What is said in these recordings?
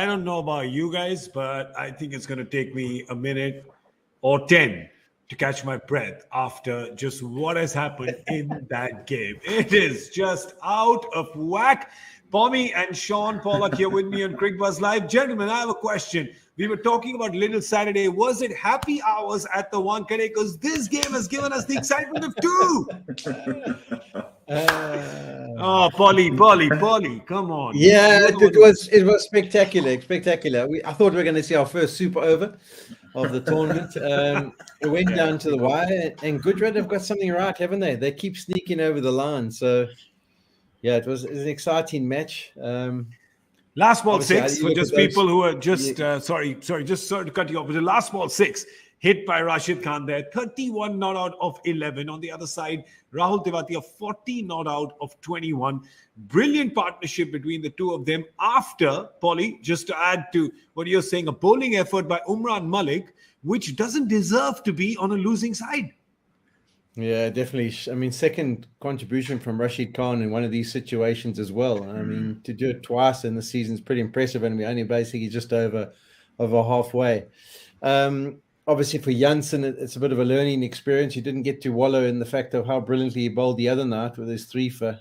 I don't know about you guys, but I think it's going to take me a minute or 10 to catch my breath after just what has happened in that game. It is just out of whack. Pommie and Shaun Pollock here with me on Cricbuzz Live. Gentlemen, I have a question. We were talking about Little Saturday. Was it happy hours at the Wankhede? Because this game has given us the excitement of two. Polly, come on. Yeah, it was spectacular. I thought we were going to see our first super over of the tournament. It went down to the wire, and Gujarat have got something right, haven't they? They keep sneaking over the line. So, yeah, it was an exciting match. Last ball six for just people who are just sorry to cut you off. But the last ball six hit by Rashid Khan there, 31 not out of 11. On the other side, Rahul Tewatia 40 not out of 21. Brilliant partnership between the two of them. After, Polly, just to add to what you're saying, a bowling effort by Umran Malik, which doesn't deserve to be on a losing side. Yeah, definitely. I mean, second contribution from Rashid Khan in one of these situations as well. I mean, to do it twice in the season is pretty impressive, and we're only basically just over halfway. Obviously, for Jansen, it's a bit of a learning experience. He didn't get to wallow in the fact of how brilliantly he bowled the other night with his three-for.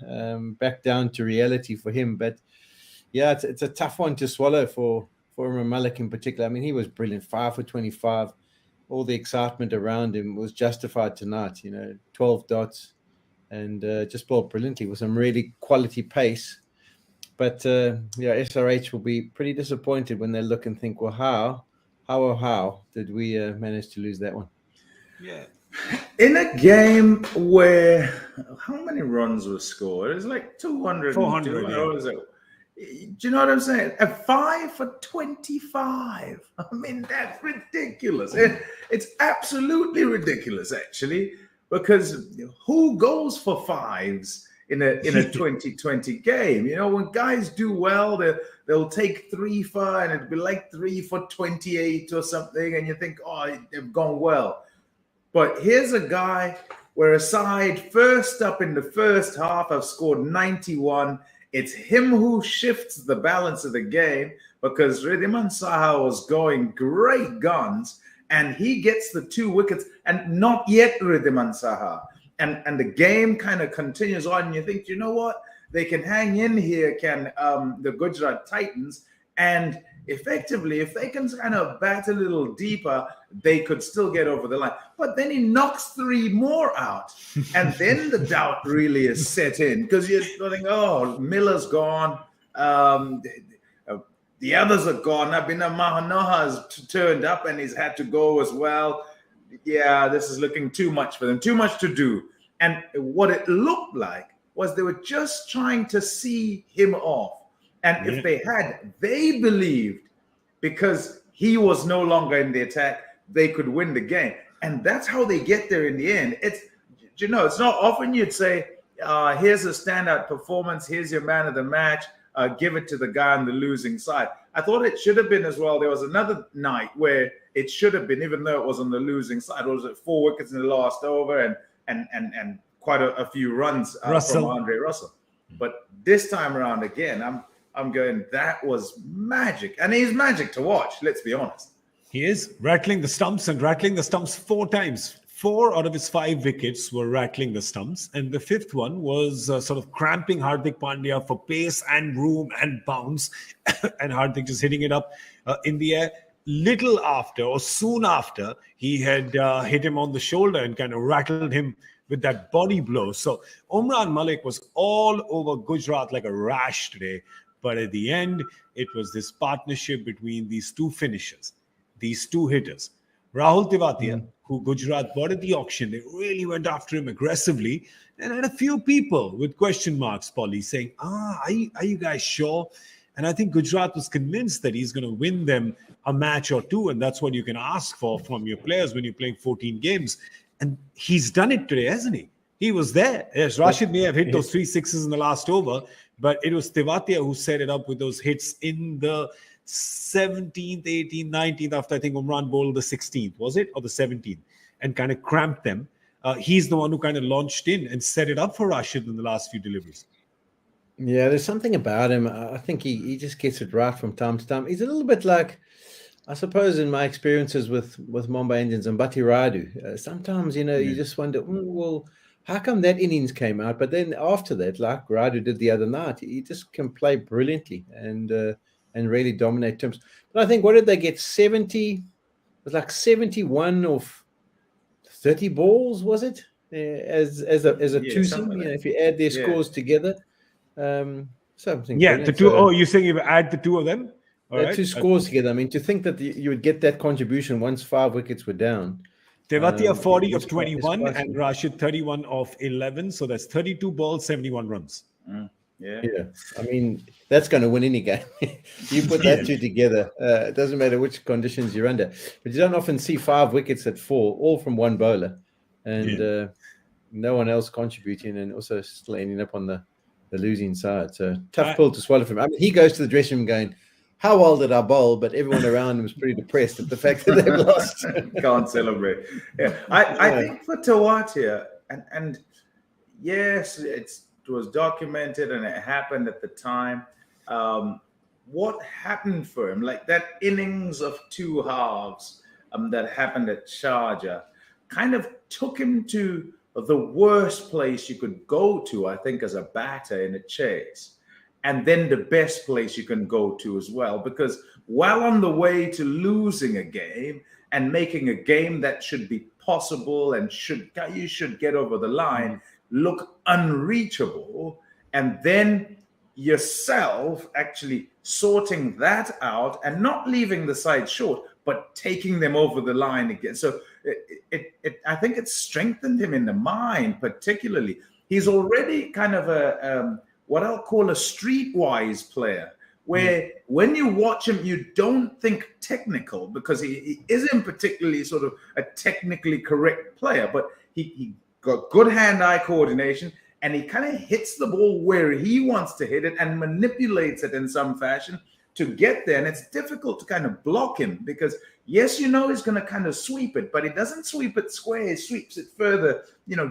Back down to reality for him. But, yeah, it's a tough one to swallow for Umran Malik in particular. I mean, he was brilliant, 5 for 25. All the excitement around him was justified tonight, 12 dots, and just bowled brilliantly with some really quality pace. But, SRH will be pretty disappointed when they look and think, well, how did we manage to lose that one? Yeah. In a game where, how many runs were scored? It was like 200. 400. Do you know what I'm saying? A 5 for 25. I mean, that's ridiculous. It's absolutely ridiculous, actually, because who goes for fives in a 2020 game? When guys do well, they'll take 3 for, and it'd be like 3 for 28 or something, and you think, oh, they've gone well. But here's a guy where a side first up in the first half have scored 91. It's him who shifts the balance of the game because Wriddhiman Saha was going great guns and he gets the 2 wickets and not yet Wriddhiman Saha. And the game kind of continues on and you think, you know what? They can hang in here, can the Gujarat Titans, and effectively, if they can kind of bat a little deeper, they could still get over the line. But then he knocks 3 more out. And then the doubt really is set in because you're thinking, oh, Miller's gone. The others are gone. Abhinav Mahanoha has turned up and he's had to go as well. Yeah, this is looking too much for them, too much to do. And what it looked like was they were just trying to see him off. And if they believed because he was no longer in the attack, they could win the game. And that's how they get there in the end. It's not often you'd say, here's a standout performance. Here's your man of the match. Give it to the guy on the losing side. I thought it should have been as well. There was another night where it should have been, even though it was on the losing side. It was at 4 wickets in the last over and quite a few runs from Andre Russell. But this time around again, I'm going, that was magic. And he's magic to watch, let's be honest. He is rattling the stumps 4 times. 4 out of his 5 wickets were rattling the stumps. And the 5th one was sort of cramping Hardik Pandya for pace and room and bounce. And Hardik just hitting it up in the air. Little after or soon after, he had hit him on the shoulder and kind of rattled him with that body blow. So Umran Malik was all over Gujarat like a rash today. But at the end, it was this partnership between these 2 finishers, these 2 hitters. Rahul Tewatia, who Gujarat bought at the auction, they really went after him aggressively. And had a few people with question marks, Polly, saying, are you guys sure? And I think Gujarat was convinced that he's going to win them a match or 2. And that's what you can ask for from your players when you're playing 14 games. And he's done it today, hasn't he? He was there. Yes, Rashid may have hit those 3 sixes in the last over, but it was Tewatia who set it up with those hits in the 17th, 18th, 19th, after I think Umran bowled the 16th, was it? Or the 17th, and kind of cramped them. He's the one who kind of launched in and set it up for Rashid in the last few deliveries. Yeah, there's something about him. I think he just gets it right from time to time. He's a little bit like, I suppose, in my experiences with Mumbai Indians and Bhatti Radu, sometimes, you just wonder, well, how come that innings came out? But then after that, like Radu did the other night, he just can play brilliantly and really dominate terms. But I think, what did they get? 70, it was like 71 of 30 balls, was it? As a twosome, like if you add their scores together. Something. Yeah, brilliant. the two. Oh, you're saying you add the two of them? All right. Two scores together. I mean, to think that you would get that contribution once 5 wickets were down. Tewatia 40 of it's 21 quite and Rashid 31 of 11. So that's 32 balls, 71 runs. Yeah. I mean, that's going to win any game. You put that two together. It doesn't matter which conditions you're under. But you don't often see 5 wickets that fall, all from one bowler, and no one else contributing, and also still ending up on the losing side. So tough pill to swallow for him. I mean, he goes to the dressing room going, how well did I bowl? But everyone around him was pretty depressed at the fact that they've lost. Can't celebrate. Yeah, I think for Tewatia, and yes, it was documented and it happened at the time. What happened for him, like that innings of 2 halves that happened at Sharjah, kind of took him to the worst place you could go to, I think, as a batter in a chase, and then the best place you can go to as well. Because while on the way to losing a game and making a game that should be possible and you should get over the line, look unreachable, and then yourself actually sorting that out and not leaving the side short, but taking them over the line again. So I think it strengthened him in the mind, particularly. He's already kind of a what I'll call a streetwise player, where when you watch him, you don't think technical, because he isn't particularly sort of a technically correct player, but he got good hand-eye coordination, and he kind of hits the ball where he wants to hit it and manipulates it in some fashion to get there. And it's difficult to kind of block him, because yes, he's going to kind of sweep it, but he doesn't sweep it square. He sweeps it further,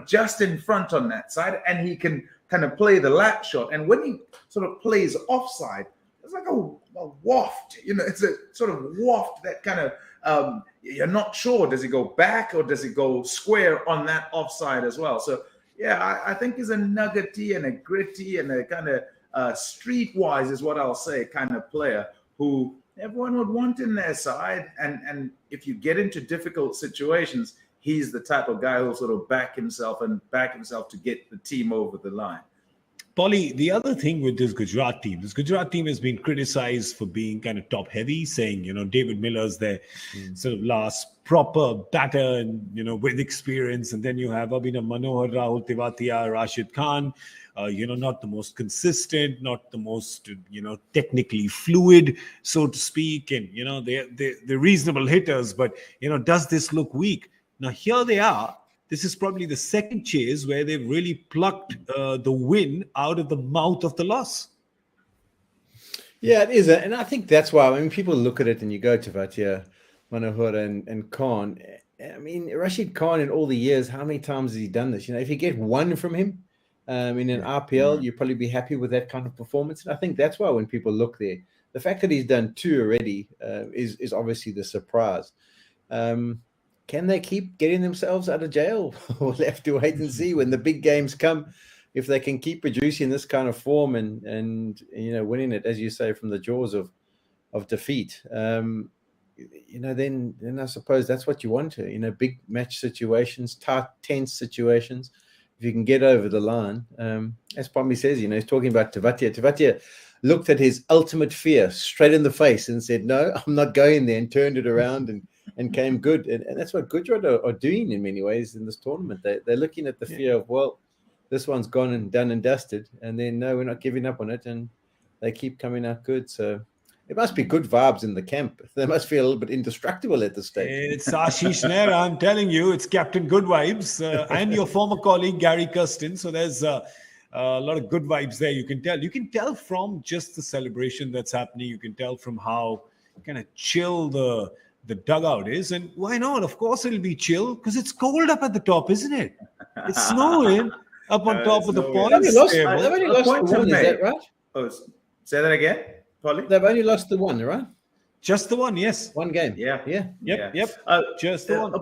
just in front on that side, and he can kind of play the lap shot. And when he sort of plays offside, it's like a waft, it's a sort of waft that kind of, you're not sure, does he go back or does he go square on that offside as well? So yeah, I think he's a nuggety and a gritty and a kind of streetwise, is what I'll say, kind of player who everyone would want in their side. And if you get into difficult situations, he's the type of guy who'll sort of back himself to get the team over the line. Polly, the other thing with this Gujarat team has been criticized for being kind of top heavy, saying, David Miller's their sort of last proper batter and, with experience. And then you have Abhinav Manohar, Rahul Tewatia, Rashid Khan, not the most consistent, not the most, technically fluid, so to speak. And, they're reasonable hitters, but, does this look weak? Now, here they are. This is probably the second chase where they've really plucked the win out of the mouth of the loss. Yeah, it is. And I think that's why, people look at it and you go to Tewatia, Manohar and Khan. I mean, Rashid Khan, in all the years, how many times has he done this? If you get one from him in an RPL, you'll probably be happy with that kind of performance. And I think that's why when people look there, the fact that he's done 2 already is obviously the surprise. Can they keep getting themselves out of jail? We'll have to wait and see when the big games come, if they can keep producing this kind of form and winning it, as you say, from the jaws of defeat. Then I suppose that's what you want to, big match situations, tight, tense situations. If you can get over the line, as Pommie says, he's talking about Tewatia. Tewatia looked at his ultimate fear straight in the face and said, "No, I'm not going there," and turned it around and came good. And that's what Gujarat are doing in many ways in this tournament. They're looking at the fear of, well, this one's gone and done and dusted. And then, no, we're not giving up on it. And they keep coming out good. So it must be good vibes in the camp. They must feel a little bit indestructible at this stage. It's Ashish Nair, I'm telling you, it's Captain Good Vibes and your former colleague, Gary Kirsten. So there's a lot of good vibes there. You can tell. You can tell from just the celebration that's happening. You can tell from how kind of chill the dugout is. And why not? Of course it'll be chill, because it's cold up at the top, isn't it? It's snowing. up on top of the no way. points They've table. only lost point the to one, is make. that right? Oh, say that again, Polly. They've only lost the one, right? Just the one, yes. One game. Yeah. Yep. Just the one.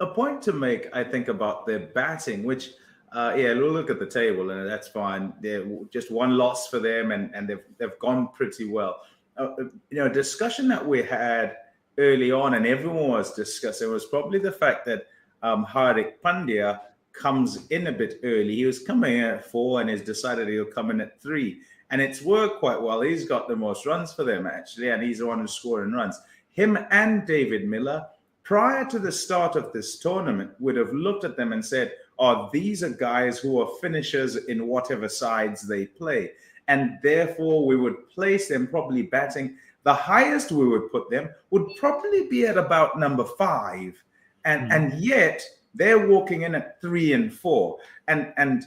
A point to make, I think, about their batting, which, we'll look at the table, and that's fine. They're just one loss for them, and they've gone pretty well. A discussion that we had early on, and everyone was discussing, was probably the fact that Hardik Pandya comes in a bit early. He was coming in at 4 and has decided he'll come in at 3. And it's worked quite well. He's got the most runs for them, actually, and he's the one who's scoring runs. Him and David Miller, prior to the start of this tournament, would have looked at them and said, oh, these are guys who are finishers in whatever sides they play. And therefore, we would place them probably batting. The highest we would put them would probably be at about number 5. And yet, they're walking in at 3 and 4. And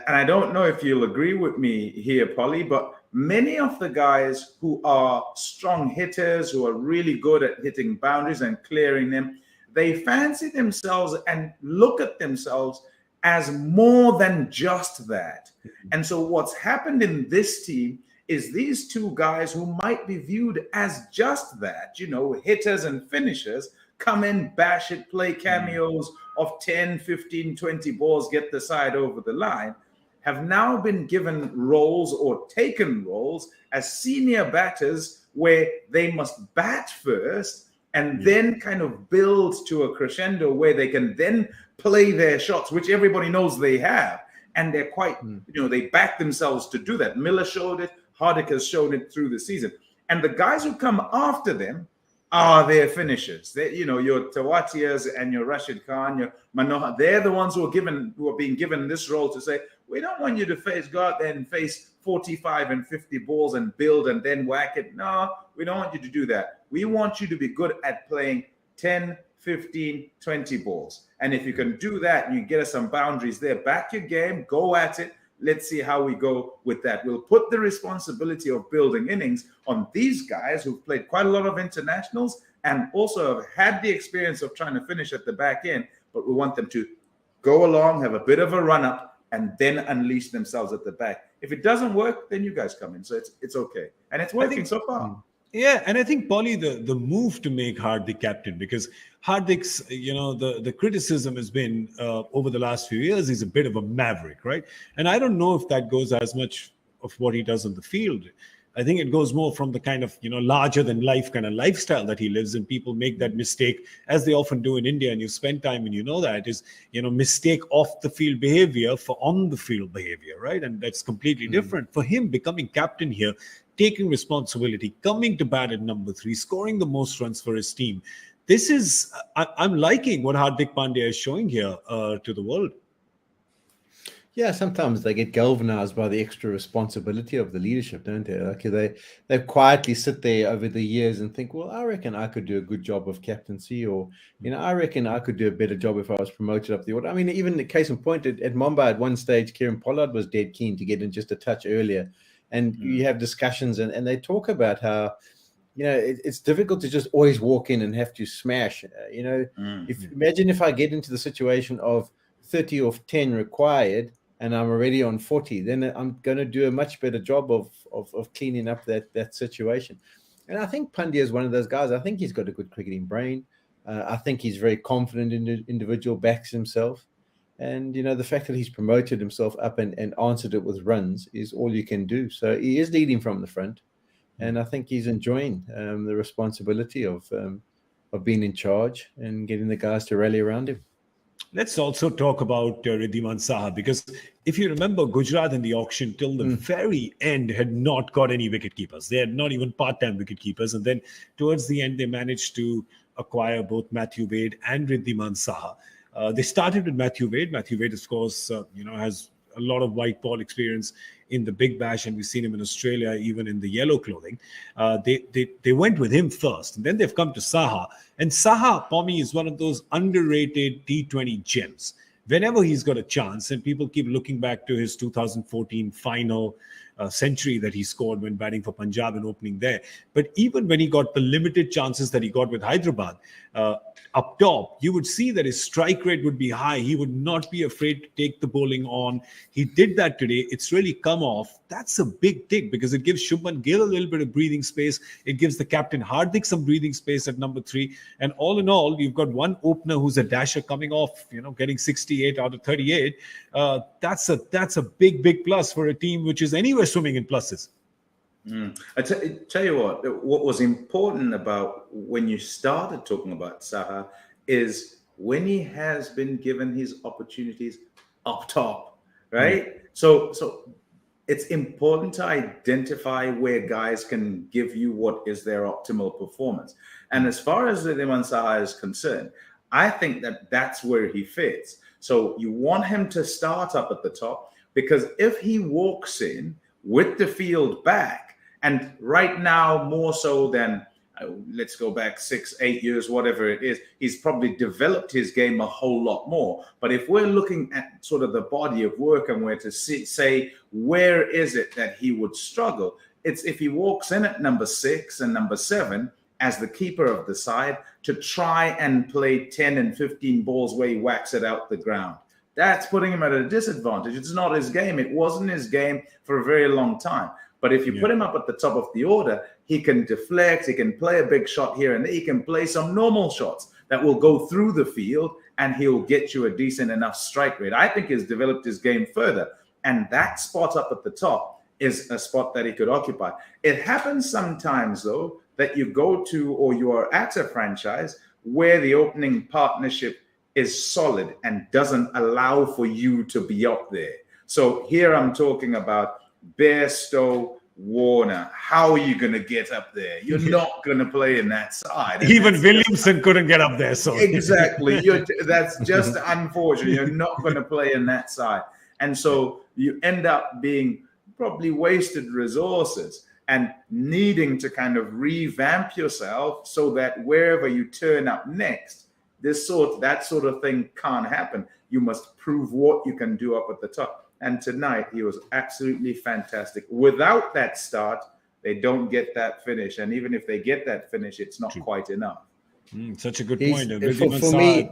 I don't know if you'll agree with me here, Polly, but many of the guys who are strong hitters, who are really good at hitting boundaries and clearing them, they fancy themselves and look at themselves as more than just that. And so what's happened in this team is these two guys who might be viewed as just that, hitters and finishers, come in, bash it, play cameos of 10, 15, 20 balls, get the side over the line, have now been given roles or taken roles as senior batters where they must bat first and then kind of build to a crescendo where they can then play their shots, which everybody knows they have. And they're quite, they back themselves to do that. Miller showed it. Hardik has shown it through the season. And the guys who come after them are their finishers. Your Tewatias and your Rashid Khan, your Manohar, they're the ones who are being given this role to say, we don't want you to go out there and face 45 and 50 balls and build and then whack it. No, we don't want you to do that. We want you to be good at playing 10, 15, 20 balls. And if you can do that and you get us some boundaries there, back your game, go at it. Let's see how we go with that. We'll put the responsibility of building innings on these guys who've played quite a lot of internationals and also have had the experience of trying to finish at the back end. But we want them to go along, have a bit of a run up, and then unleash themselves at the back. If it doesn't work, then you guys come in. So it's okay. And it's working so far. Yeah, and I think, Polly, the move to make Hardik captain, because Hardik's, the criticism has been over the last few years, he's a bit of a maverick, right? And I don't know if that goes as much of what he does on the field. I think it goes more from the kind of, larger than life kind of lifestyle that he lives in. People make that mistake, as they often do in India, and you spend time and that is, mistake off the field behavior for on the field behavior, right? And that's completely different. For him, becoming captain here, taking responsibility, coming to bat at number 3, scoring the most runs for his team. This is, I'm liking what Hardik Pandya is showing here to the world. Yeah, sometimes they get galvanized by the extra responsibility of the leadership, don't they? Like they quietly sit there over the years and think, well, I reckon I could do a good job of captaincy, or, I reckon I could do a better job if I was promoted up the order. I mean, even the case in point at Mumbai at one stage, Kieran Pollard was dead keen to get in just a touch earlier. And you have discussions and they talk about how, it's difficult to just always walk in and have to smash. Imagine if I get into the situation of 30 off 10 required and I'm already on 40, then I'm going to do a much better job of cleaning up that situation. And I think Pandya is one of those guys. I think he's got a good cricketing brain. I think he's very confident in the individual, backs himself. And, the fact that he's promoted himself up and answered it with runs is all you can do. So he is leading from the front. And I think he's enjoying the responsibility of being in charge and getting the guys to rally around him. Let's also talk about Riddhiman Saha, because if you remember, Gujarat in the auction till the very end had not got any wicketkeepers. They had not even part-time wicketkeepers. And then towards the end, they managed to acquire both Matthew Wade and Riddhiman Saha. They started with Matthew Wade. Matthew Wade, of course, has a lot of white ball experience in the Big Bash, and we've seen him in Australia, even in the yellow clothing. They went with him first, and then they've come to Saha. And Saha, Pommie, is one of those underrated T20 gems. Whenever he's got a chance, and people keep looking back to his 2014 final century that he scored when batting for Punjab and opening there. But even when he got the limited chances that he got with Hyderabad, up top, you would see that his strike rate would be high. He would not be afraid to take the bowling on. He did that today. It's really come off. That's a big tick because it gives Shubman Gill a little bit of breathing space. It gives the captain Hardik some breathing space at number 3. And all in all, you've got one opener who's a dasher coming off, getting 68 out of 38. That's a big plus for a team which is anywhere swimming in pluses. I tell you what was important about when you started talking about Saha is when he has been given his opportunities up top, right? So it's important to identify where guys can give you what is their optimal performance. And as far as Wriddhiman Saha is concerned, I think that's where he fits. So you want him to start up at the top because if he walks in with the field back, and right now, more so than, let's go back 6-8 years, whatever it is, he's probably developed his game a whole lot more. But if we're looking at sort of the body of work and where to say, where is it that he would struggle? It's if he walks in at number 6 and number 7 as the keeper of the side to try and play 10 and 15 balls where he whacks it out the ground. That's putting him at a disadvantage. It's not his game. It wasn't his game for a very long time. But if you put him up at the top of the order, he can deflect, he can play a big shot here and there, he can play some normal shots that will go through the field and he'll get you a decent enough strike rate. I think he's developed his game further. And that spot up at the top is a spot that he could occupy. It happens sometimes, though, that you go to or you are at a franchise where the opening partnership is solid and doesn't allow for you to be up there. So here I'm talking about Bairstow, Warner. How are you going to get up there? You're not going to play in that side. Even Williamson couldn't get up there. So exactly, that's just unfortunate. You're not going to play in that side, and so you end up being probably wasted resources and needing to kind of revamp yourself so that wherever you turn up next, that sort of thing can't happen. You must prove what you can do up at the top. And tonight, he was absolutely fantastic. Without that start, they don't get that finish. And even if they get that finish, it's not quite enough. Such a good point. For me,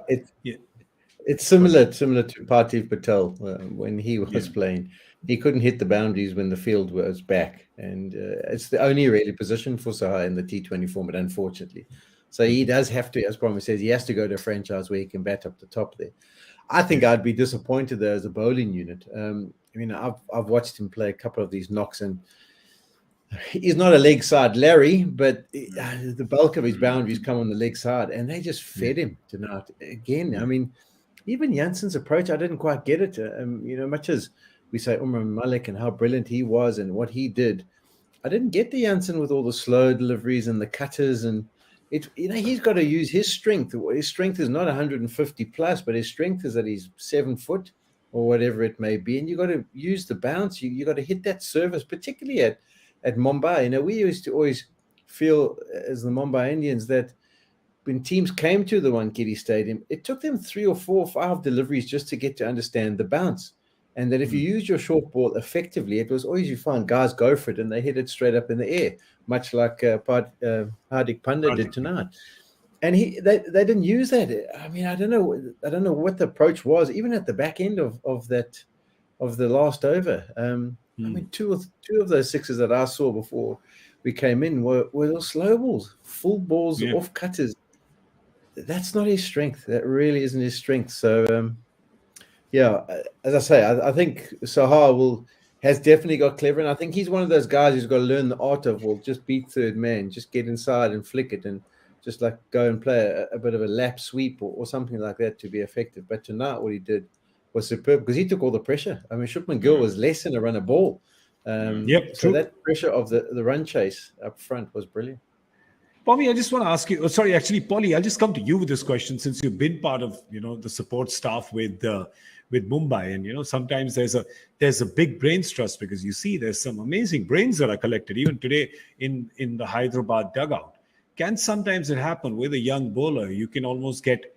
it's similar to Partiv Patel when he was playing. He couldn't hit the boundaries when the field was back. And it's the only really position for Saha in the T20 format, unfortunately. So he does have to, as Pommie says, he has to go to a franchise where he can bat up the top there. I think I'd be disappointed there as a bowling unit. I've watched him play a couple of these knocks, and he's not a leg side Larry, but the bulk of his boundaries come on the leg side, and they just fed him tonight again. Even Jansen's approach, I didn't quite get it. Much as we say Umran Malik and how brilliant he was and what he did, I didn't get the Jansen with all the slow deliveries and the cutters and. He's got to use his strength. His strength is not 150 plus, but his strength is that he's 7 foot or whatever it may be. And you got to use the bounce. You got to hit that service, particularly at Mumbai. We used to always feel as the Mumbai Indians that when teams came to the Wankhede Stadium, it took them 3 or 4 or 5 deliveries just to get to understand the bounce. And that if you use your short ball effectively, it was always you find guys go for it and they hit it straight up in the air, much like Hardik Pandya did tonight. And they didn't use that. I don't know what the approach was, even at the back end of the last over. Two of those sixes that I saw before we came in were those slow balls, full balls off cutters. That's not his strength. That really isn't his strength. So. As I say, I think Saha has definitely got clever, and I think he's one of those guys who's got to learn the art of, just beat third man, just get inside and flick it, and just like go and play a bit of a lap sweep or something like that to be effective. But tonight, what he did was superb because he took all the pressure. Shubman Gill was less than a runner ball. So that pressure of the run chase up front was brilliant. Pommie, I just want to ask you. Sorry, actually, Polly, I'll just come to you with this question since you've been part of the support staff with Mumbai, and sometimes there's a big brains trust because you see there's some amazing brains that are collected even today in the Hyderabad dugout. Can sometimes it happen with a young bowler? You can almost get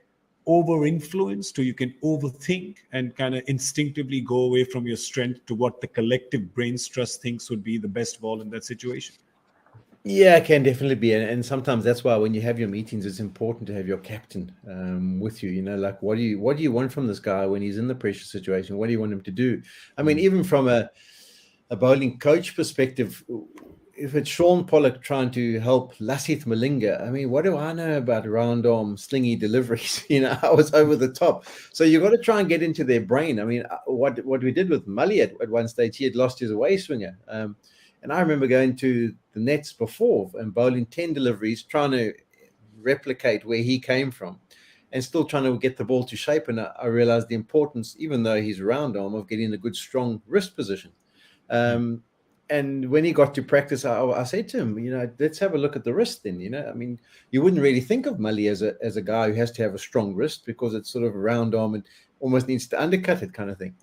over-influenced, or you can overthink and kind of instinctively go away from your strength to what the collective brain's trust thinks would be the best ball in that situation? Yeah, it can definitely be, and sometimes that's why when you have your meetings, it's important to have your captain with you. Like what do you want from this guy when he's in the pressure situation? What do you want him to do? I mean, even from a bowling coach perspective, if it's Shaun Pollock trying to help Lasith Malinga, I mean, what do I know about round arm slingy deliveries? I was over the top. So you've got to try and get into their brain. I mean, what we did with Mali at one stage, he had lost his away swinger. And I remember going to the nets before and bowling 10 deliveries, trying to replicate where he came from and still trying to get the ball to shape. And I realized the importance, even though he's round arm, of getting a good, strong wrist position. And when he got to practice, I said to him, let's have a look at the wrist then. I mean, you wouldn't really think of Mali as a guy who has to have a strong wrist because it's sort of a round arm and almost needs to undercut it kind of thing.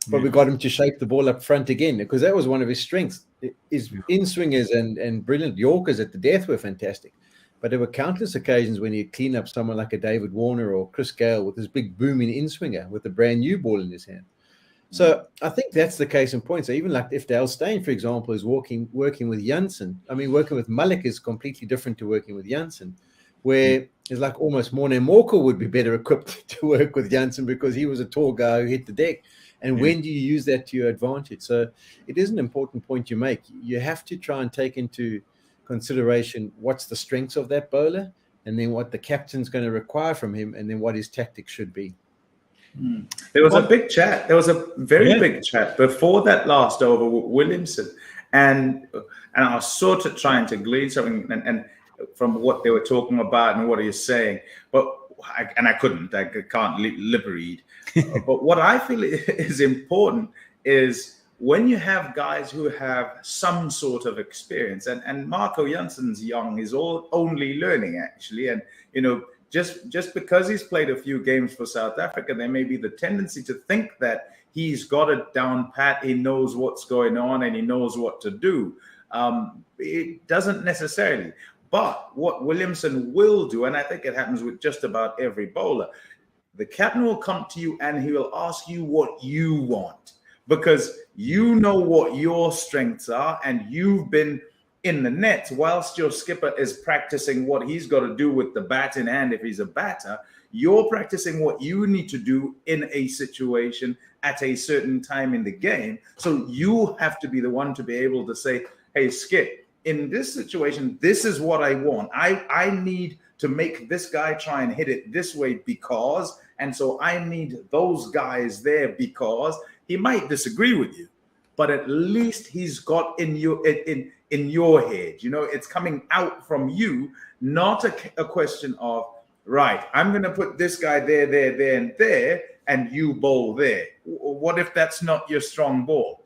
But we got him to shape the ball up front again because that was one of his strengths. His in-swingers and brilliant Yorkers at the death were fantastic. But there were countless occasions when he'd clean up someone like a David Warner or Chris Gale with his big booming in-swinger with a brand new ball in his hand. So I think that's the case in point. So even like if Dale Steyn, for example, is working with Janssen, I mean, working with Malik is completely different to working with Janssen, where it's like almost Morne Morkel would be better equipped to work with Janssen because he was a tall guy who hit the deck. And when do you use that to your advantage? So it is an important point you make. You have to try and take into consideration what's the strengths of that bowler and then what the captain's going to require from him and then what his tactics should be. There was a big chat. There was a very big chat before that last over with Williamson. And I was sort of trying to glean something and from what they were talking about and what he was saying. But I can't lip read. But what I feel is important is when you have guys who have some sort of experience, and Marco Janssen's young, is only learning actually, and just because he's played a few games for South Africa, there may be the tendency to think that he's got it down pat, he knows what's going on, and he knows what to do. It doesn't necessarily. But what Williamson will do, and I think it happens with just about every bowler, the captain will come to you and he will ask you what you want because you know what your strengths are and you've been in the nets whilst your skipper is practicing what he's got to do with the bat in hand. If he's a batter, you're practicing what you need to do in a situation at a certain time in the game. So you have to be the one to be able to say, hey, Skip, in this situation, this is what I want. I need to make this guy try and hit it this way because, and so I need those guys there because he might disagree with you, but at least he's got in your head, it's coming out from you, not a question of, right, I'm going to put this guy there, and there, and you bowl there. What if that's not your strong ball?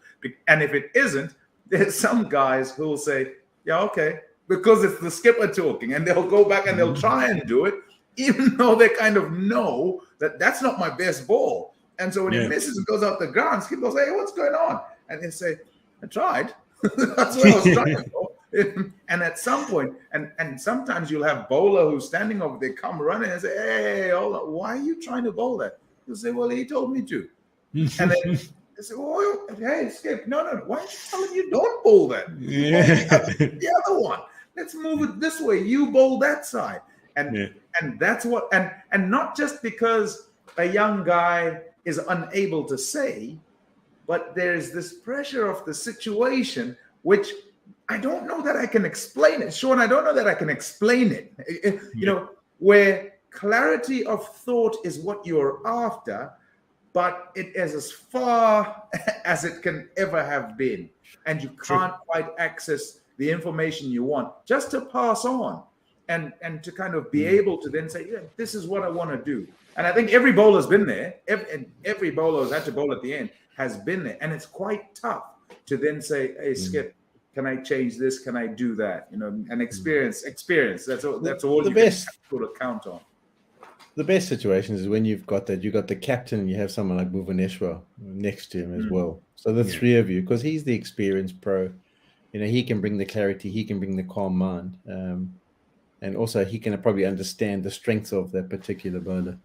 And if it isn't, there's some guys who will say, yeah, okay, because it's the skipper talking, and they'll go back and they'll try and do it, even though they kind of know that that's not my best ball. And so when he misses and goes out the ground, skipper will say, hey, what's going on? And they say, I tried. That's what I was trying for. And at some point, and sometimes you'll have bowler who's standing over there, come running and say, hey, hold on, why are you trying to bowl that? You'll say, well, he told me to. And then they say, oh, hey, Skip, no, why are you telling you don't bowl that? The other one. Let's move it this way. You bowl that side. And that's what, and not just because a young guy is unable to say, but there's this pressure of the situation, which I don't know that I can explain it. Sean, I don't know that I can explain it. Where clarity of thought is what you're after, but it is as far as it can ever have been. And you can't quite access the information you want just to pass on and to kind of be able to then say, yeah, this is what I want to do. And I think every bowler's been there. Every bowler who's had to bowl at the end has been there. And it's quite tough to then say, hey, Skip, can I change this? Can I do that? And experience. That's all you can sort of count on. The best situations is when you've got the captain and you have someone like Bhuvaneshwar next to him as well. So the three of you, because he's the experienced pro, he can bring the clarity, he can bring the calm mind. And also, he can probably understand the strength of that particular bowler.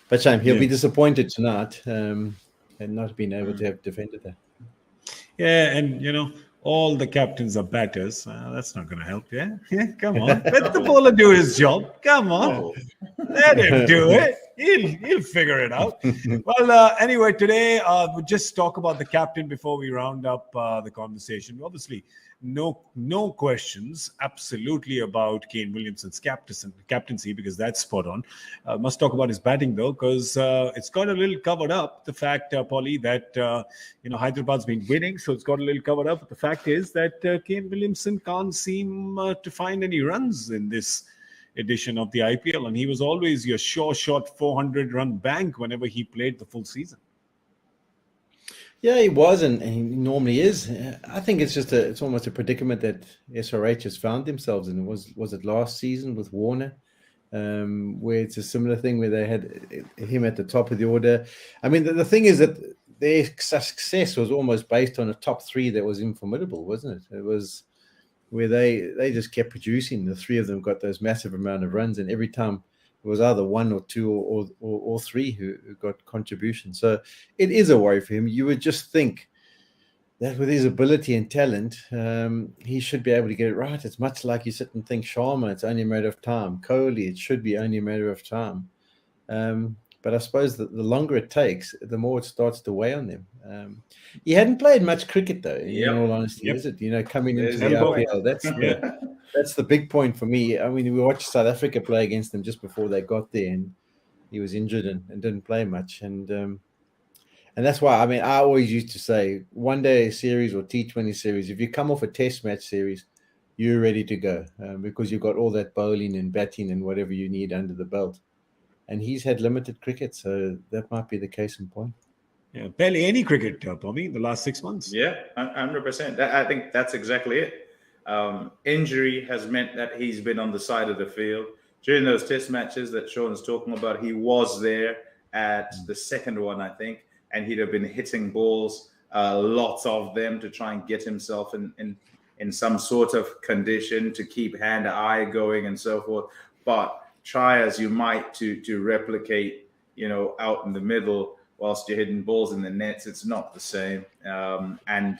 But shame, he'll be disappointed tonight and not being able to have defended that. Yeah, and all the captains are batters. That's not going to help. Yeah, come on, let the bowler do his job. Come on, let him do it. He'll figure it out. Well, anyway, today we'll just talk about the captain before we round up the conversation. Obviously, no questions, absolutely, about Kane Williamson's captaincy, because that's spot on. Must talk about his batting though, because it's got a little covered up. The fact, Polly, that Hyderabad's been winning, so it's got a little covered up. But the fact is that Kane Williamson can't seem to find any runs in this edition of the IPL, and he was always your sure shot 400-run bank whenever he played the full season. Yeah, he was, and he normally is. I think it's almost a predicament that SRH has found themselves in. Was it last season with Warner, where it's a similar thing where they had him at the top of the order. I mean, the thing is that their success was almost based on a top three that was informidable, wasn't it? It was where they just kept producing. The three of them got those massive amount of runs, and every time it was either one or two or three who got contributions. So it is a worry for him. You would just think that with his ability and talent, he should be able to get it right. It's much like you sit and think Sharma, it's only a matter of time. Kohli, it should be only a matter of time. But I suppose that the longer it takes, the more it starts to weigh on them. He hadn't played much cricket, though, in all honesty, is it? Coming into the IPL, that's the big point for me. I mean, we watched South Africa play against them just before they got there, and he was injured and didn't play much. And that's why, I mean, I always used to say, one day series or T20 series, if you come off a test match series, you're ready to go because you've got all that bowling and batting and whatever you need under the belt. And he's had limited cricket, so that might be the case in point. Yeah, barely any cricket, Pommie, in the last 6 months. Yeah, 100%. I think that's exactly it. Injury has meant that he's been on the side of the field. During those test matches that Shaun is talking about, he was there at the second one, I think, and he'd have been hitting balls, lots of them, to try and get himself in some sort of condition to keep hand-eye going and so forth. But try as you might to replicate, out in the middle whilst you're hitting balls in the nets, it's not the same. And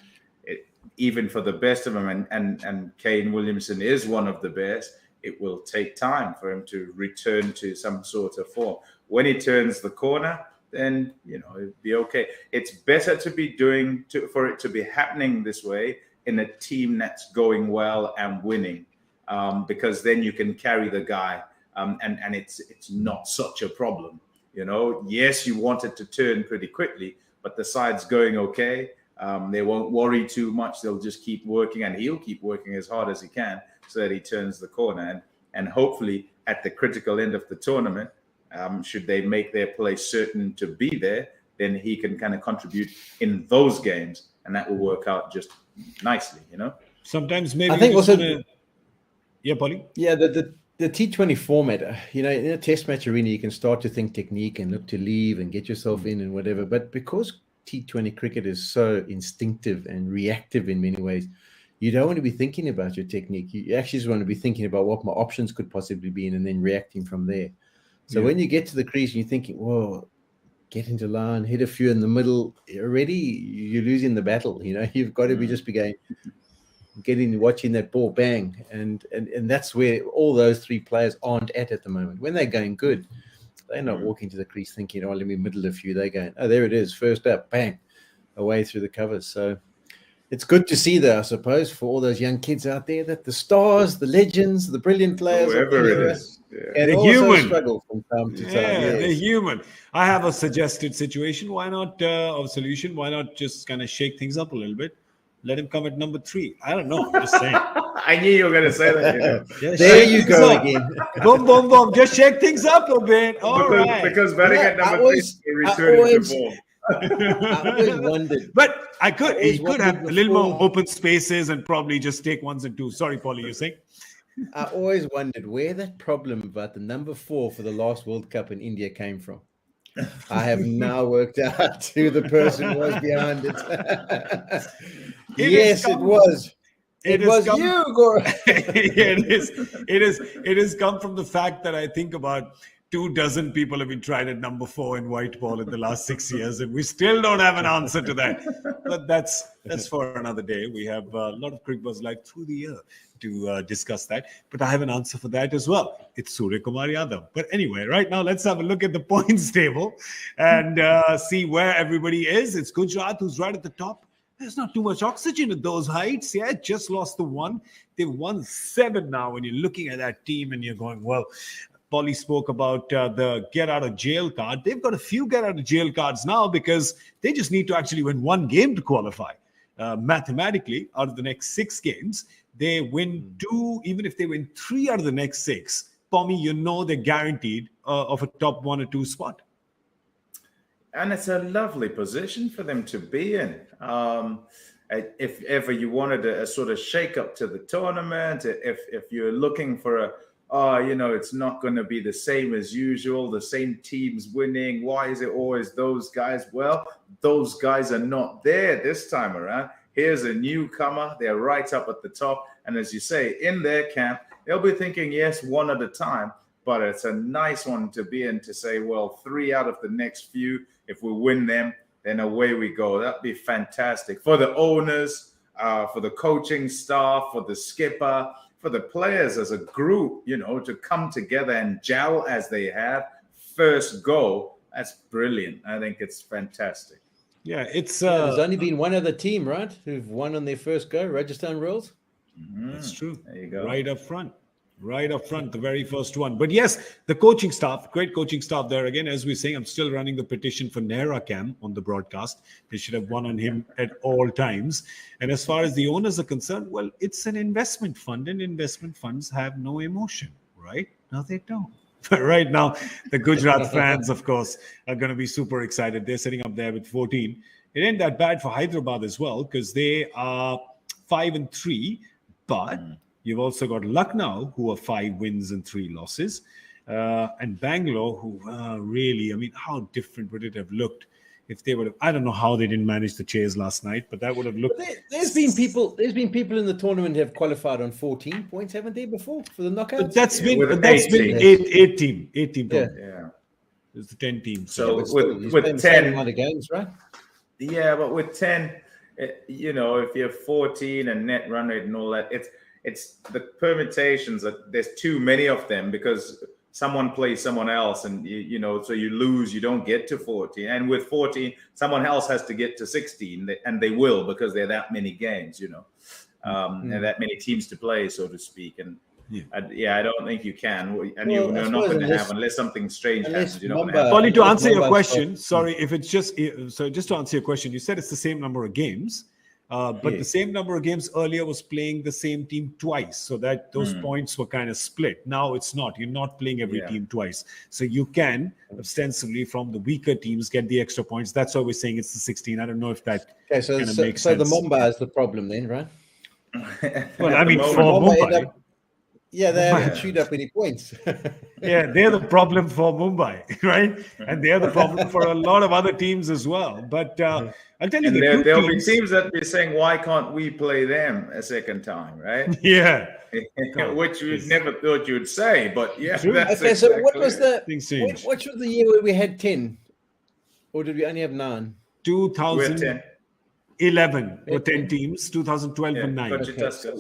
even for the best of them, and Kane Williamson is one of the best, it will take time for him to return to some sort of form. When he turns the corner, then, it'll be okay. It's better to be for it to be happening this way in a team that's going well and winning, because then you can carry the guy. And it's not such a problem, Yes, you want it to turn pretty quickly, but the side's going okay. They won't worry too much. They'll just keep working, and he'll keep working as hard as he can so that he turns the corner. And hopefully at the critical end of the tournament, should they make their play certain to be there, then he can kind of contribute in those games, and that will work out just nicely, Sometimes maybe I think also, Polly? Yeah, the T20 format, in a test match arena, you can start to think technique and look to leave and get yourself in and whatever. But because T20 cricket is so instinctive and reactive in many ways, you don't want to be thinking about your technique. You actually just want to be thinking about what my options could possibly be and then reacting from there. So when you get to the crease and you're thinking, whoa, get into line, hit a few in the middle, already you're losing the battle. You've got to be just be watching that ball bang, and that's where all those three players aren't at the moment. When they're going good, they're not walking to the crease thinking, oh, let me middle a few. They're going, oh, there it is, first up, bang, away through the covers. So it's good to see that, I suppose, for all those young kids out there, that the stars, the legends, the brilliant players, whoever it is, and they're also human. Struggle from time to time. They're human. I have a suggested situation. Why not, or solution? Why not just kind of shake things up a little bit? Let him come at number 3. I don't know. I'm just saying. I knew you were going to say that. There you go again. Boom, boom, boom. Just shake things up a bit. Because betting at number 3 is returning to form. I always wondered. But he could have a little more open spaces and probably just take 1s and 2s. Sorry, Paulie, you're saying? I always wondered where that problem about the number 4 for the last World Cup in India came from. I have now worked out who the person was behind it. Yes, it was. It was come, you, Gaurav. It has come from the fact that I think about 24 people have been tried at number 4 in white ball in the last 6 years, and we still don't have an answer to that. But that's for another day. We have a lot of Cricbuzz live through the year to discuss that. But I have an answer for that as well. It's Surya Kumar Yadav. But anyway, right now let's have a look at the points table and see where everybody is. It's Gujarat who's right at the top. There's not too much oxygen at those heights. Yeah, just lost the 1. They've won 7 now. When you're looking at that team and you're going, well, Polly spoke about the get out of jail card. They've got a few get out of jail cards now because they just need to actually win 1 game to qualify. Mathematically, out of the next 6 games, they win 2. Even if they win 3 out of the next 6, Pommie, they're guaranteed of a top 1 or 2 spot. And it's a lovely position for them to be in. If ever you wanted a sort of shake up to the tournament, if you're looking for it's not going to be the same as usual, the same teams winning, why is it always those guys? Well, those guys are not there this time around. Here's a newcomer. They're right up at the top. And as you say, in their camp, they'll be thinking, yes, 1 at a time. But it's a nice one to be in to say, well, 3 out of the next few, if we win them, then away we go. That'd be fantastic for the owners, for the coaching staff, for the skipper, for the players as a group, to come together and gel as they have. First go, that's brilliant. I think it's fantastic. Yeah, it's there's only been one other team, right, who've won on their first go, Rajasthan Royals. That's true. There you go. Right up front, the very first one. But yes, the coaching staff, great coaching staff there. Again, as we're saying, I'm still running the petition for Nehra Cam on the broadcast. They should have one on him at all times. And as far as the owners are concerned, well, it's an investment fund, and investment funds have no emotion, right? No, they don't. But right now, the Gujarat fans, of course, are going to be super excited. They're sitting up there with 14. It ain't that bad for Hyderabad as well, because they are 5-3, but you've also got Lucknow, who are 5 wins and 3 losses. And Bangalore, who really, how different would it have looked if they would have? I don't know how they didn't manage the chase last night, but that would have looked. There's been people in the tournament who have qualified on 14 points, haven't they, before for the knockouts? But that's been 8 team. Yeah. It's the 10 teams. So with 10 other games, right? Yeah, but with 10, if you have 14 and net run rate and all that, it's the permutations that there's too many of them because someone plays someone else, and so you lose, you don't get to 14. And with 14, someone else has to get to 16, and they will because there are that many games, and that many teams to play, so to speak. And I don't think you can, and you're not going to have unless something strange happens. You're not going to have. Polly, to answer your question, sorry, if it's just to answer your question, you said it's the same number of games. But the same number of games earlier was playing the same team twice, so that those points were kind of split. Now it's not. You're not playing every team twice, so you can ostensibly from the weaker teams get the extra points. That's why we're saying it's the 16. I don't know if that makes sense. So the Mumbai is the problem then, right? Well, for Mumbai. Yeah, they haven't chewed up any points. Yeah, they're the problem for Mumbai, right? And they're the problem for a lot of other teams as well. But I'll tell you, there'll be teams that be saying, "Why can't we play them a second time?" Right? Yeah, which you never thought you'd say, but yeah. That's okay, so what was the what was the year where we had 10, or did we only have 9? 2011 were 10 teams. 2012 were 9. Okay, so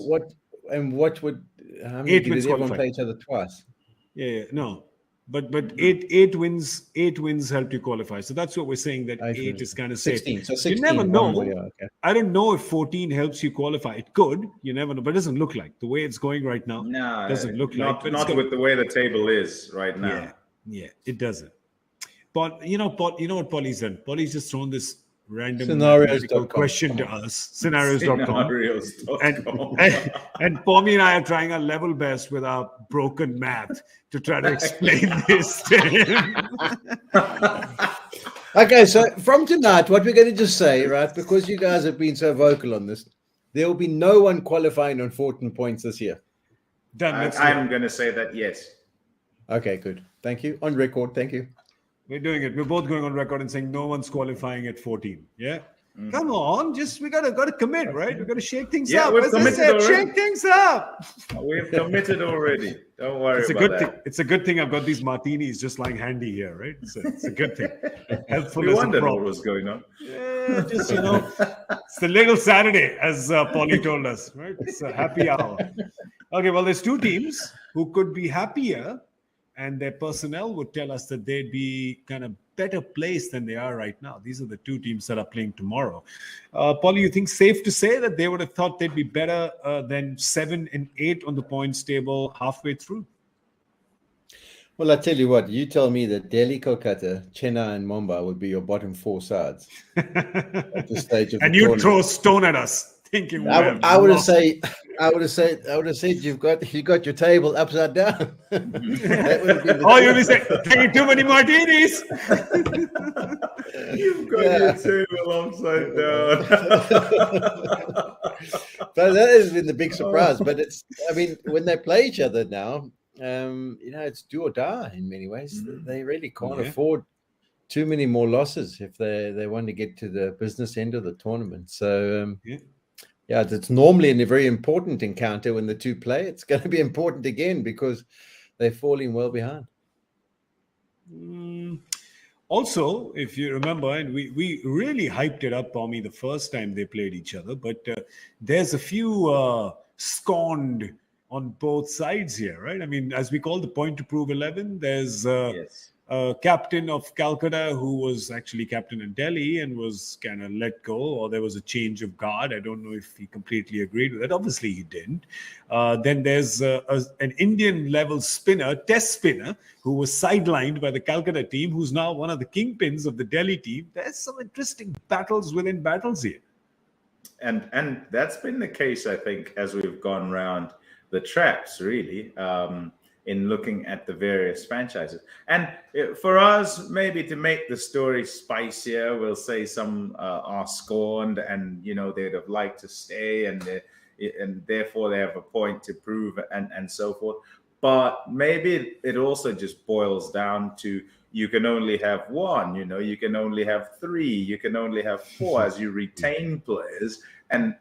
how many 8 did wins everyone qualified. play each other twice? No. But 8 wins helped you qualify. So that's what we're saying, that 8 is kind of safe. 16. So 16, you never know. Okay. I don't know if 14 helps you qualify. It could. You never know. But it doesn't look like. The way it's going right now, no, doesn't look like. Not with the way the table is right now. Yeah, it doesn't. But you know what Polly's done? Polly's just thrown this random Scenarios.com question to us. Scenarios.com. Scenarios.com. And Pommie and I are trying our level best with our broken math to try to explain this to him. Okay, so from tonight, what we're going to just say, right, because you guys have been so vocal on this, there will be no one qualifying on 14 points this year. Done. I'm going to say that, yes. Okay, good. Thank you. On record, thank you. We're doing it. We're both going on record and saying no one's qualifying at 14. Yeah? Come on, we gotta commit, right? We gotta shake things Yeah, up. we've As I committed said, already. shake things up. We've committed already. Don't worry It's a about good that. thing. It's a good thing I've got these martinis just lying handy here, right? It's a good thing. Helpful We as a wondered prop. what was going on. Yeah, just it's the little Saturday, as Polly told us, right? It's a happy hour. Okay, well, there's two teams who could be happier, and their personnel would tell us that they'd be kind of better placed than they are right now. These are the two teams that are playing tomorrow. Polly, you think safe to say that they would have thought they'd be better than 7 and 8 on the points table halfway through? Well, I tell you what, you tell me that Delhi, Kolkata, Chennai, and Mumbai would be your bottom 4 sides at this stage of the And you tournament. throw a stone at us, thinking I would have said you've got your table upside down. That would have been Oh, you would say, drinking too many martinis. You've got your table upside down. But that has been the big surprise. But when they play each other now, it's do or die in many ways. They really can't afford too many more losses if they want to get to the business end of the tournament. So it's normally a very important encounter when the two play. It's going to be important again because they're falling well behind. Also, if you remember, and we really hyped it up, Pommie, the first time they played each other, but there's a few scorned on both sides here, right? I mean, as we call the point to prove 11, there's a captain of Calcutta who was actually captain in Delhi and was kind of let go, or there was a change of guard. I don't know if he completely agreed with it. Obviously, he didn't. Then there's an Indian level spinner, test spinner, who was sidelined by the Calcutta team, who's now one of the kingpins of the Delhi team. There's some interesting battles within battles here. And that's been the case, I think, as we've gone round the traps, really, in looking at the various franchises. And for us, maybe to make the story spicier, we'll say some are scorned and, they'd have liked to stay and therefore they have a point to prove and so forth. But maybe it also just boils down to you can only have one, you can only have 3, you can only have 4 as you retain players. And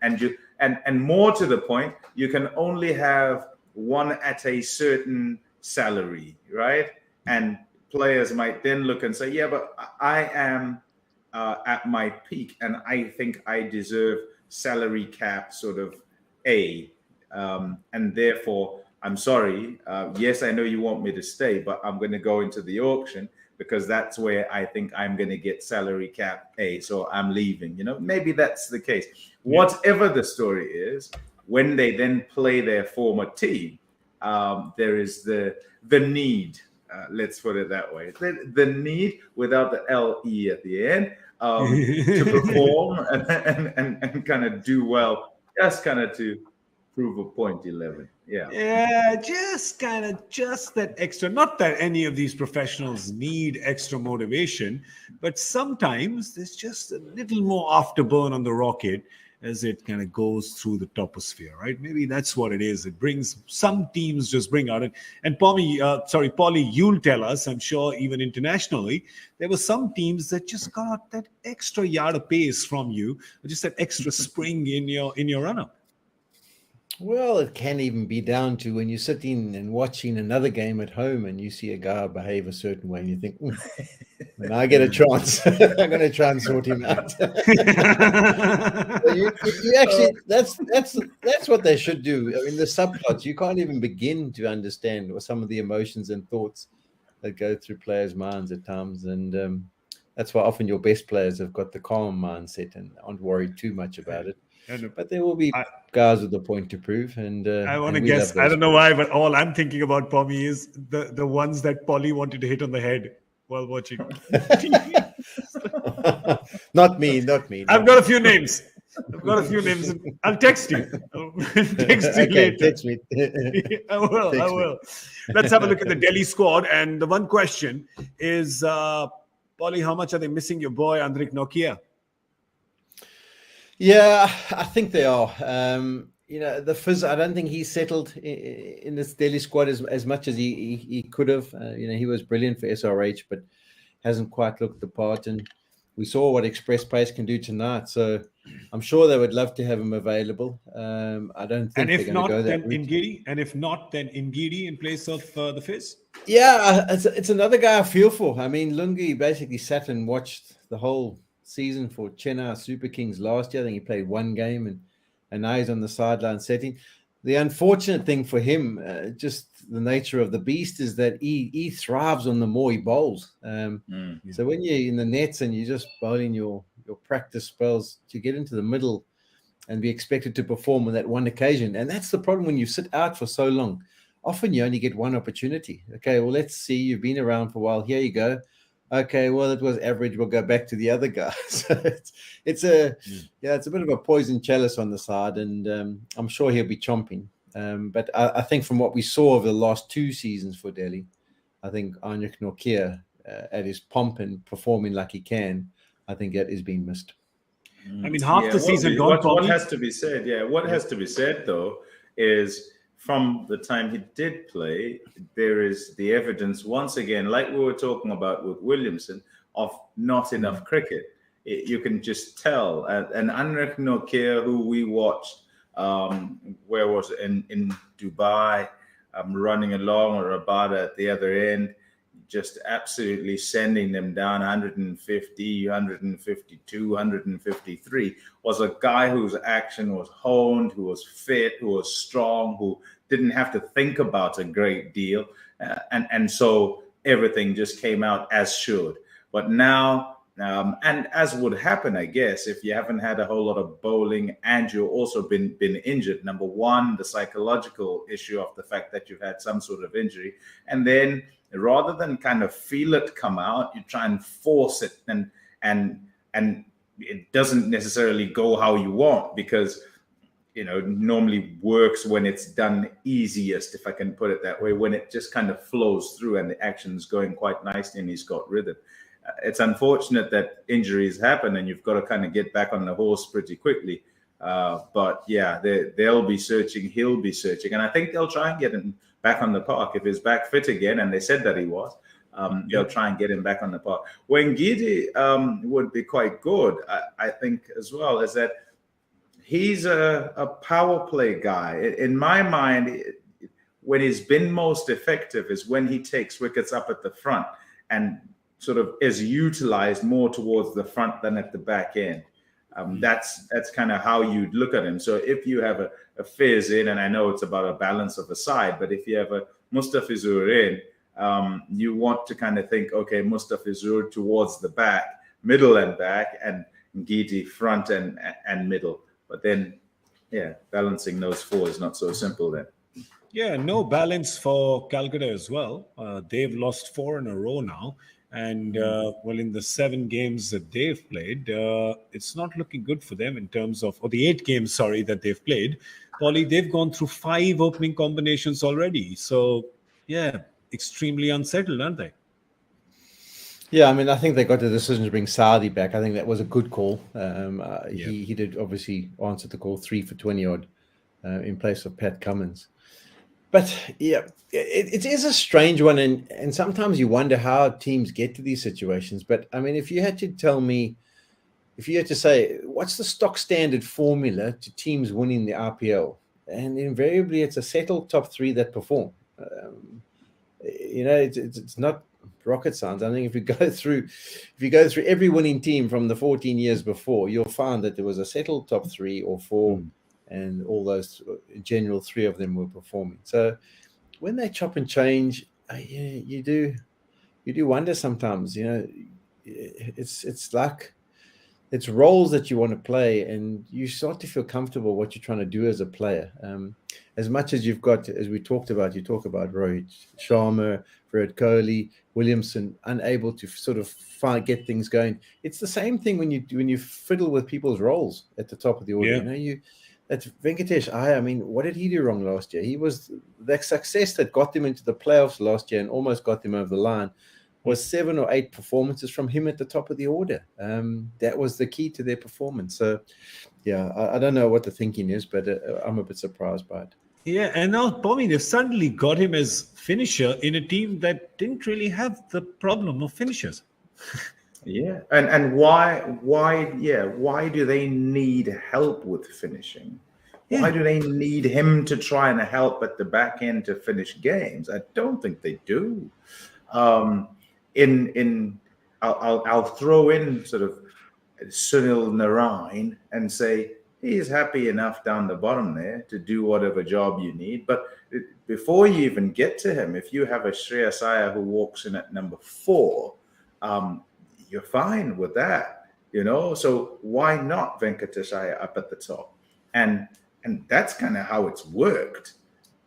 more to the point, you can only have one at a certain salary, right? And players might then look and say, yeah, but I am at my peak and I think I deserve salary cap sort of A. And therefore, I'm sorry. Yes, I know you want me to stay, but I'm going to go into the auction because that's where I think I'm going to get salary cap A. So I'm leaving, maybe that's the case. Whatever the story is, when they then play their former team, there is the need, let's put it that way, the need without the LE at the end to perform and kind of do well, just kind of to prove a point 11. Yeah, just that extra. Not that any of these professionals need extra motivation, but sometimes there's just a little more afterburn on the rocket as it kind of goes through the toposphere, right? Maybe that's what it is. It brings some teams just bring out it. And Polly, you'll tell us, I'm sure even internationally, there were some teams that just got that extra yard of pace from you, just that extra spring in your run-up. Well, it can even be down to when you're sitting and watching another game at home and you see a guy behave a certain way and you think, when I get a chance, I'm going to try and sort him out. So you actually, that's what they should do. I mean, the subplots, you can't even begin to understand some of the emotions and thoughts that go through players' minds at times. And that's why often your best players have got the calm mindset and aren't worried too much about it. But there will be guys with the point to prove, and I want to guess. I don't know why, but all I'm thinking about, Pommie, is the ones that Polly wanted to hit on the head while watching. Not me. I've got a few names. I'll text you. Text you later. Text me. I will. Let's have a look at the Delhi squad. And the one question is, Polly, how much are they missing your boy Andrik Nokia? Yeah, I think they are. The Fizz, I don't think he's settled in this Delhi squad as much as he could have. He was brilliant for SRH, but hasn't quite looked the part. And we saw what express pace can do tonight. So I'm sure they would love to have him available. I don't think they're going to go that route. And if not, then Ngidi in place of the Fizz. Yeah, it's another guy I feel for. I mean, Lungi basically sat and watched the whole season for Chennai Super Kings last year. I think he played one game, and now he's on the sideline setting. The unfortunate thing for him, just the nature of the beast, is that he thrives on the more he bowls. So when you're in the nets and you're just bowling your practice spells, to get into the middle and be expected to perform on that one occasion. And that's the problem when you sit out for so long. Often you only get one opportunity. Okay, well, let's see. You've been around for a while. Here you go. Okay, well, it was average. We'll go back to the other guy. So it's a bit of a poison chalice on the side, and I'm sure he'll be chomping. But I think from what we saw over the last 2 seasons for Delhi, I think Anyak Nortje at his pomp and performing like he can, I think that is being missed. I mean, half the season gone. What has to be said, has to be said though is, from the time he did play, there is the evidence, once again, like we were talking about with Williamson, of not enough cricket. You can just tell. And Anrek Nortje, who we watched, where was it? In Dubai, running along, or Rabada at the other end, just absolutely sending them down 150, 152, 153, was a guy whose action was honed, who was fit, who was strong, who didn't have to think about a great deal. And so everything just came out as should. But now, and as would happen, I guess, if you haven't had a whole lot of bowling and you've also been injured, number one, the psychological issue of the fact that you've had some sort of injury. And then rather than kind of feel it come out, you try and force it, and it doesn't necessarily go how you want, because normally works when it's done easiest, if I can put it that way, when it just kind of flows through and the action's going quite nicely and he's got rhythm. It's unfortunate that injuries happen and you've got to kind of get back on the horse pretty quickly. But yeah, they'll be searching, he'll be searching, and I think they'll try and get him back on the park. If he's back fit again, and they said that he was, they'll try and get him back on the park. When Gidi would be quite good, I think, as well, is that he's a power play guy. In my mind, when he's been most effective is when he takes wickets up at the front and sort of is utilized more towards the front than at the back end. That's kind of how you'd look at him. So if you have a Fizz in, and I know it's about a balance of a side, but if you have a Mustafizur in, you want to kind of think, okay, Mustafizur towards the back, middle and back, and Gidi front and middle. But then, balancing those 4 is not so simple then. Yeah, no balance for Calcutta as well. They've lost 4 in a row now. And, in the 7 games that they've played, it's not looking good for them in terms of, or the 8 games, that they've played. Polly, they've gone through 5 opening combinations already. So, extremely unsettled, aren't they? Yeah, I mean, I think they got the decision to bring Saudi back. I think that was a good call. He did obviously answer the call, 3 for 20 odd in place of Pat Cummins. But yeah, it is a strange one, and sometimes you wonder how teams get to these situations. But I mean, if you had to say, what's the stock standard formula to teams winning the IPL? And invariably, it's a settled top 3 that perform. It's not rocket science. I think if you go through every winning team from the 14 years before, you'll find that there was a settled top 3 or 4. And all those, in general, 3 of them were performing. So when they chop and change, you do wonder sometimes. It's like it's roles that you want to play, and you start to feel comfortable what you're trying to do as a player. As much as you've got, as we talked about, you talk about Rohit Sharma, Virat Kohli, Williamson, unable to sort of get things going. It's the same thing when you fiddle with people's roles at the top of the order. Yeah. That's Venkatesh. I mean, what did he do wrong last year? He was the success that got him into the playoffs last year and almost got him over the line was 7 or 8 performances from him at the top of the order. That was the key to their performance. So, yeah, I don't know what the thinking is, but I'm a bit surprised by it. Yeah, and now Pommie, they've suddenly got him as finisher in a team that didn't really have the problem of finishers. Yeah, and why do they need help with finishing? Why do they need him to try and help at the back end to finish games? I don't think they do. Um, I'll throw in sort of Sunil Narain and say he's happy enough down the bottom there to do whatever job you need. But before you even get to him, if you have a Shreyas Iyer who walks in at number 4, you're fine with that, So why not Venkatesh Iyer up at the top? And that's kind of how it's worked.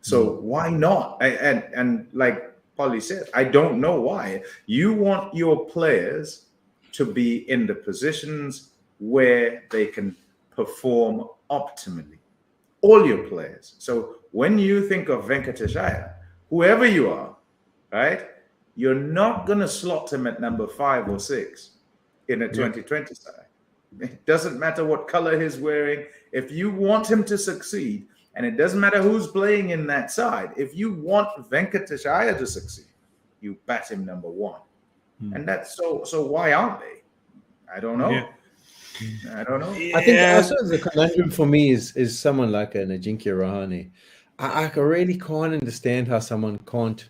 So why not? And like Polly said, I don't know why. You want your players to be in the positions where they can perform optimally. All your players. So when you think of Venkatesh Iyer, whoever you are, right, you're not going to slot him at number 5 or 6 in a 2020 side. It doesn't matter what color he's wearing. If you want him to succeed, and it doesn't matter who's playing in that side, if you want Venkatesh Iyer to succeed, you bat him number 1. And that's so why aren't they? I don't know. I don't know. I think also the conundrum for me is someone like an Ajinkya Rahane. I really can't understand how someone can't,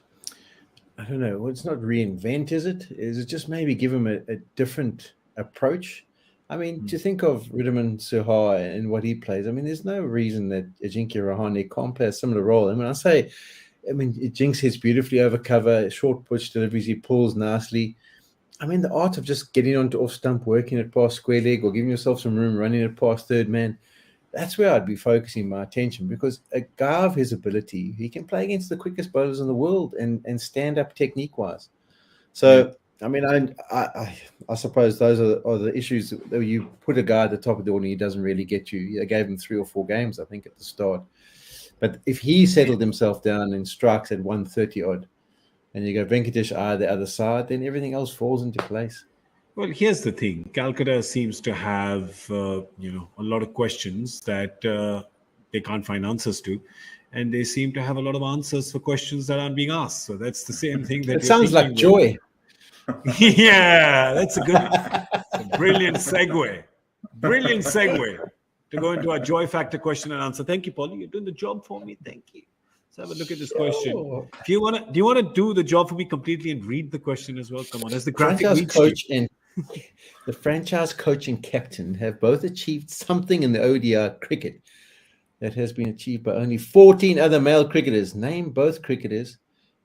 I don't know, well, it's not reinvent, is it? Is it just maybe give him a different approach? I mean, to think of Riddhiman Suhai and what he plays, I mean, there's no reason that Ajinkya Rahane can't play a similar role. I mean, Jinx hits beautifully over cover, short pitch deliveries, he pulls nicely. I mean, the art of just getting onto off stump, working it past square leg, or giving yourself some room, running it past third man, that's where I'd be focusing my attention, because a guy of his ability, he can play against the quickest bowlers in the world and stand up technique-wise. So, I mean, I suppose those are the issues that you put a guy at the top of the order and he doesn't really get you. I gave him 3 or 4 games, I think, at the start. But if he settled himself down and strikes at 130 odd, and you go Venkatesh Iyer the other side, then everything else falls into place. Well, here's the thing. Calcutta seems to have, a lot of questions that they can't find answers to. And they seem to have a lot of answers for questions that aren't being asked. So that's the same thing that it sounds like joy. Yeah, that's a brilliant segue. Brilliant segue to go into our joy factor question and answer. Thank you, Polly. You're doing the job for me. Thank you. Let's have a look at this question. Do you want to do the job for me completely and read the question as well? Come on, as the graphic the franchise coach and captain have both achieved something in the ODI cricket that has been achieved by only 14 other male cricketers. Name both cricketers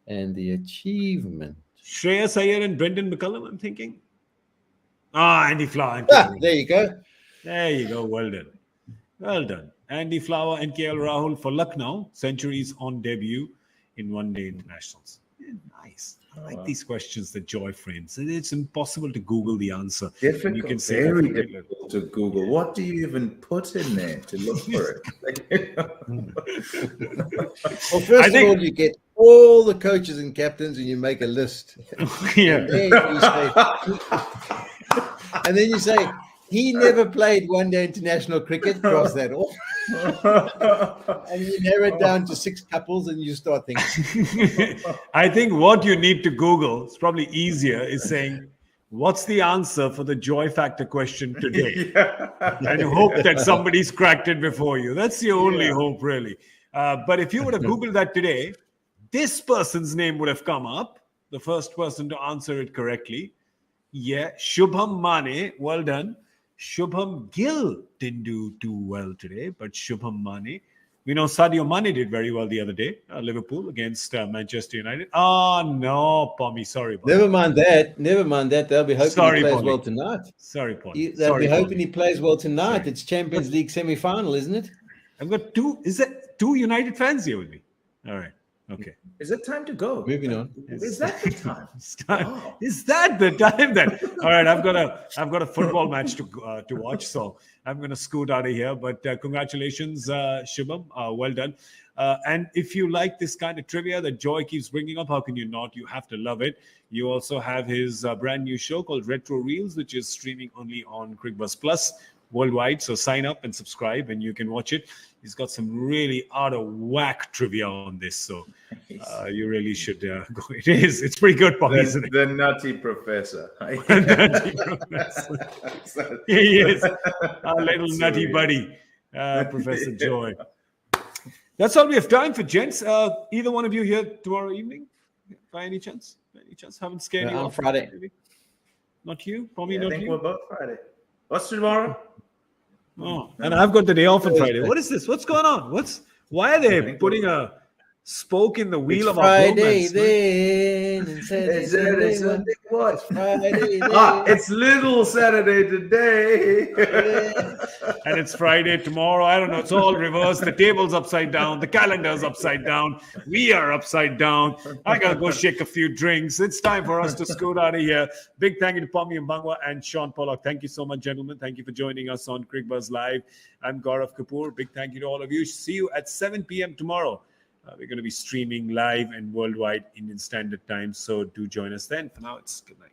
and the achievement. Shreyas Iyer and Brendan McCullum, I'm thinking. Andy Flower. There you go. There you go. Well done. Well done. Andy Flower and KL Rahul for Lucknow. Centuries on debut in one-day internationals. Yeah, nice. I like these questions that Joy frames. It's impossible to Google the answer. Difficult. You can say very difficult to Google. What do you even put in there to look for it? Well, first of all, you get all the coaches and captains and you make a list. Yeah. And then you say, he never played one-day international cricket. Cross that off. And you narrow it down to 6 couples and you start thinking. I think what you need to Google, it's probably easier, is saying, what's the answer for the joy factor question today? And you hope that somebody's cracked it before you. That's the only hope, really. But if you would have Googled that today, this person's name would have come up, the first person to answer it correctly. Yeah, Shubham Mane, well done. Shubham Gill didn't do too well today, but Shubham Mane. We know Sadio Mane did very well the other day, Liverpool against Manchester United. No, Pommie, sorry. Never mind that. They'll be hoping he plays Pommie. well tonight. Sorry, Pommie. They'll be hoping he plays well tonight. Sorry. It's Champions League semi-final, isn't it? I've got 2 United fans here with me. All right. Okay. Is it time to go? Moving on. Is that the time? Oh. Is that the time then? All right, I've got a football match to watch, so I'm going to scoot out of here. But congratulations, Shubham. Well done. And if you like this kind of trivia that Joy keeps bringing up, how can you not? You have to love it. You also have his brand new show called Retro Reels, which is streaming only on Cricbuzz Plus, worldwide. So sign up and subscribe and you can watch it. He's got some really out of whack trivia on this. So you really should go. It's pretty good, Pommie, isn't it? The Nutty Professor. Nutty Professor. He is our little nutty buddy, Professor Joy. That's all we have time for, gents. Either one of you here tomorrow evening, by any chance? Haven't scared you on off? Friday. Maybe? Not you? Probably I not think you? we're both Friday. What's tomorrow? Oh, and I've got the day off on Friday. What is this? What's going on? Why are they putting a spoke in the wheel of our Friday bromance? then, and Saturday Sunday, what? Friday then. It's Little Saturday today. And it's Friday tomorrow. I don't know. It's all reversed. The table's upside down. The calendar's upside down. We are upside down. I got to go shake a few drinks. It's time for us to scoot out of here. Big thank you to Pommie Mbangwa and Shaun Pollock. Thank you so much, gentlemen. Thank you for joining us on Cricbuzz Live. I'm Gaurav Kapur. Big thank you to all of you. See you at 7 p.m. tomorrow. We're going to be streaming live and worldwide Indian Standard Time. So do join us then. For now, it's good night.